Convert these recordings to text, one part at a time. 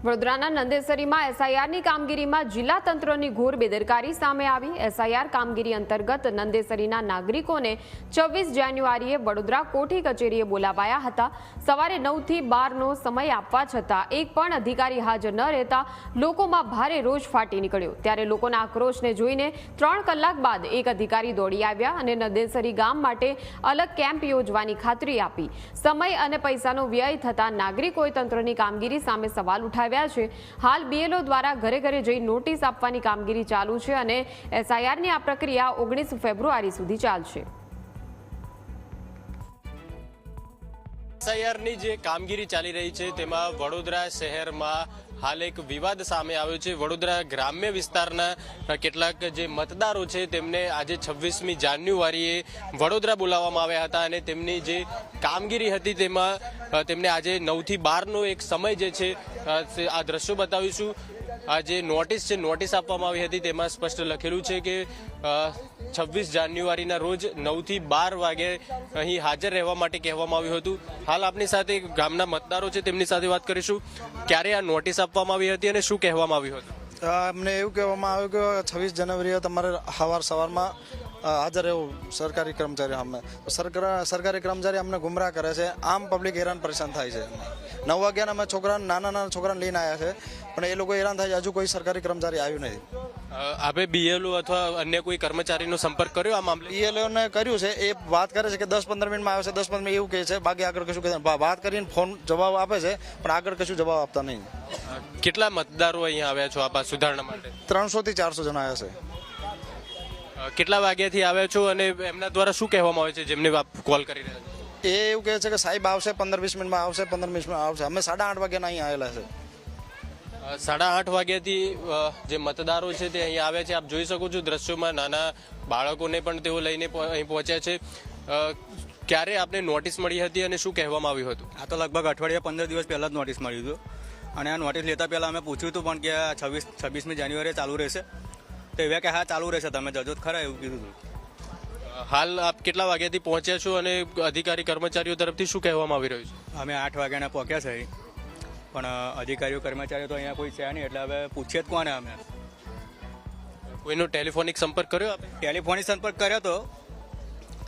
વડોદરાના નંદેસરીમાં એસઆઈઆરની કામગીરીમાં જિલ્લા તંત્રની ઘોર બેદરકારી સામે આવી। એસઆઈઆર કામગીરી અંતર્ગત નંદેસરીના નાગરિકોને 24 જાન્યુઆરીએ વડોદરા કોઠી કચેરીએ બોલાવાયા હતા। સવારે 9 થી 12નો સમય આપવા છતાં એક પણ અધિકારી હાજર ન રહેતા લોકોમાં ભારે રોષ ફાટી નીકળ્યો। ત્યારે લોકોના આક્રોશને જોઈને 3 કલાક બાદ એક અધિકારી દોડી આવ્યા અને નંદેસરી ગામ માટે અલગ કેમ્પ યોજવાની ખાતરી આપી। સમય અને પૈસાનો વ્યય થતા નાગરિકોએ તંત્રની કામગીરી સામે સવાલ ઉઠાવ્યા। हाल बीएलओ द्वारा घरे घरे जई नोटिस आपवानी कामगीरी चालू छे अने एसआईआरनी आ प्रक्रिया 19 फेब्रुआरी सुधी चालशे। एसआईआरनी जे कामगीरी चाली रही है तेमां वडोदरा शहेरमां हाल एक विवाद सामे आव्यो छे। वडोदरा ग्राम्य विस्ताરના કેટલાક જે મતદારો છે તેમને આજે 26મી જાન્યુઆરીએ વડોદરા બોલાવવામાં આવ્યા હતા અને તેમની જે કામગીરી હતી તેમાં તેમને આજે 9 થી 12નો એક સમય જે છે આ દ્રશ્યો બતાવીશું। આ જે નોટિસ છે નોટિસ આપવામાં આવી હતી તેમાં સ્પષ્ટ લખેલું છે કે 26 જાન્યુઆરીના રોજ 9 થી 12 વાગે અહીં હાજર રહેવા માટે કહેવામાં આવ્યું હતું। હાલ આપની સાથે ગામના મતદારો છે તેમની સાથે વાત કરીશું। ક્યારે આ નોટિસ આપવામાં આવી હતી અને શું કહેવામાં આવ્યું હતું? અમને એવું કહેવામાં આવ્યું કે 26 જાન્યુઆરીએ તમારે સવારમાં હાજર રહેવું સરકારી કર્મચારી સામે। સરકારી કર્મચારી અમને ગુમરાહ કરે છે, આમ પબ્લિક હેરાન પરેશાન થાય છે। 9 વાગ્યાના અમે નાના છોકરાને લઈને આવ્યા છે પણ એ લોકો હેરાન થાય છે, હજુ કોઈ સરકારી કર્મચારી આવ્યું નથી। આપે બીએલઓ અથવા અન્ય કોઈ કર્મચારીનો સંપર્ક કર્યો આ મામલે? બીએલઓ ને કર્યું છે, એ વાત કરે છે કે 10-15 મિનિટમાં આવે છે, 10-15 મિનિટ એવું કહે છે, બાકી આગળ કશું કહેતા વાત કરીને ફોન જવાબ આપે છે પણ આગળ કશું જવાબ આપતા નહીં। કેટલા મતદારો અહીંયા આવ્યા છો આ સુધારણા માટે? 300 થી 400 જણા આવ્યા છે। કેટલા વાગ્યાથી આવ્યા છો અને એમના દ્વારા શું કહેવામાં આવે છે જેમને કોલ કરી રહ્યા છે? એ એવું કહે છે કે સાહેબ આવશે 15-20 મિનિટમાં આવશે, 15 મિનિટમાં આવશે। અમે 8:30 વાગ્યાના અહીં આવેલા છે। 8:30 વાગ્યાથી જે મતદારો છે તે અહીં આવ્યા છે। આપ જોઈ શકો છો દ્રશ્યોમાં નાના બાળકોને પણ તેઓ લઈને અહીં પહોંચ્યા છે। ક્યારે આપને નોટિસ મળી હતી અને શું કહેવામાં આવ્યું હતું? આ તો લગભગ અઠવાડિયા 15 દિવસ પહેલા જ નોટિસ મળ્યું હતું અને આ નોટિસ લેતા પહેલા અમે પૂછ્યું હતું પણ કે 26મી જાન્યુઆરીએ ચાલુ રહેશે, તો એવા કે હા ચાલુ રહેશે, તમે જજો ખરા એવું કીધું હતું। હાલ આપ કેટલા વાગ્યાથી પહોંચ્યા છો અને અધિકારી કર્મચારીઓ તરફથી શું કહેવામાં આવી રહ્યું છે? અમે 8 વાગ્યાના પહોંચ્યા છે પણ અધિકારીઓ કર્મચારીઓ તો અહીંયા કોઈ છે નહીં, એટલે હવે પૂછીએ જ કોને? અમે કોઈનો ટેલિફોનિક સંપર્ક કર્યો? આપણે ટેલિફોનિક સંપર્ક કર્યો તો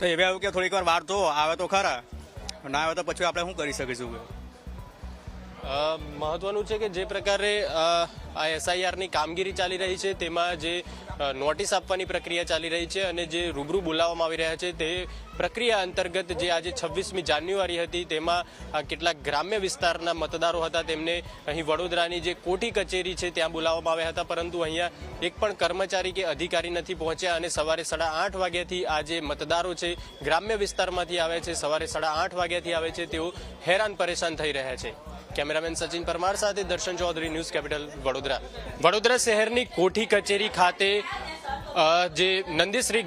એવા એવું કે થોડીક વાર વાર તો આવે તો ખરા, ના આવે તો પછી આપણે શું કરી શકીશું? મહત્વનું છે કે જે પ્રકારે આ એસઆઈઆરની કામગીરી ચાલી રહી છે તેમાં જે નોટિસ આપવાની પ્રક્રિયા ચાલી રહી છે અને જે રૂબરૂ બોલાવવામાં આવી રહ્યા છે તે પ્રક્રિયા અંતર્ગત જે આજે 26મી જાન્યુઆરી હતી તેમાં કેટલાક ગ્રામ્ય વિસ્તારના મતદારો હતા તેમને અહીં વડોદરાની જે કોઠી કચેરી છે ત્યાં બોલાવવામાં આવ્યા હતા, પરંતુ અહીંયા એક પણ કર્મચારી કે અધિકારી નથી પહોંચ્યા અને સવારે 8:30 વાગ્યાથી આ જે મતદારો છે ગ્રામ્ય વિસ્તારમાંથી આવે છે, સવારે 8:30 વાગ્યાથી આવે છે, તેઓ હેરાન પરેશાન થઈ રહ્યા છે। કેમેરામેન સચિન પરમાર સાથે દર્શન ચૌધરી, ન્યૂઝ કેપિટલ વડોદરા। વડોદરા શહેરની કોઠી કચેરી ખાતે જે નંદેસરી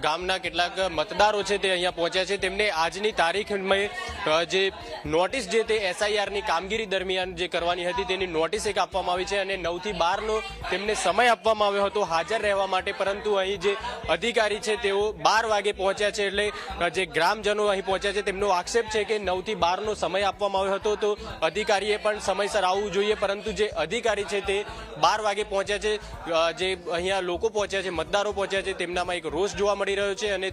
ગામના કેટલાક મતદારો છે તે અહીંયા પહોંચ્યા છે। તેમને આજની તારીખમાં જે નોટિસ જે તે એસઆઈઆરની કામગીરી દરમિયાન જે કરવાની હતી તેની નોટિસ એક આપવામાં આવી છે અને 9 થી 12નો તેમને સમય આપવામાં આવ્યો હતો હાજર રહેવા માટે, પરંતુ અહીં જે અધિકારી છે તેઓ 12 વાગે પહોંચ્યા છે। એટલે જે ગ્રામજનો અહીં પહોંચ્યા છે તેમનો આક્ષેપ છે કે 9 થી 12નો સમય આપવામાં આવ્યો હતો તો અધિકારીએ પણ સમયસર આવવું જોઈએ, પરંતુ જે અધિકારી છે તે 12 વાગે પહોંચ્યા છે। જે અહીંયા લોકો પહોંચ્યા છે, મતદારો પહોંચ્યા છે, તેમનામાં એક રોષ જોવા મળી રહ્યો છે અને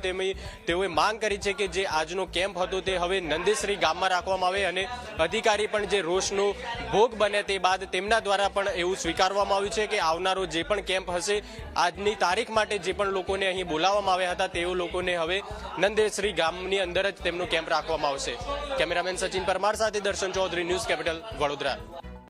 તેઓએ માંગ કરી છે કે જે આજનો કેમ્પ હતો તે હવે નંદેસરી ગામમાં રાખવામાં આવે અને અધિકારી પણ જે રોષનો ભોગ બને તે બાદ તેમના દ્વારા પણ એવું સ્વીકારવામાં આવ્યું છે કે આવનારો જે પણ કેમ્પ હશે આજની તારીખ માટે જે પણ લોકોને અહીં બોલાવવામાં આવ્યા હતા તેઓ લોકોને હવે નંદેસરી ગામની અંદર જ તેમનો કેમ્પ રાખવામાં આવશે। કેમેરામેન સચિન પરમાર સાથે દર્શન ચૌધરી, ન્યૂઝ કેપિટલ વડોદરા।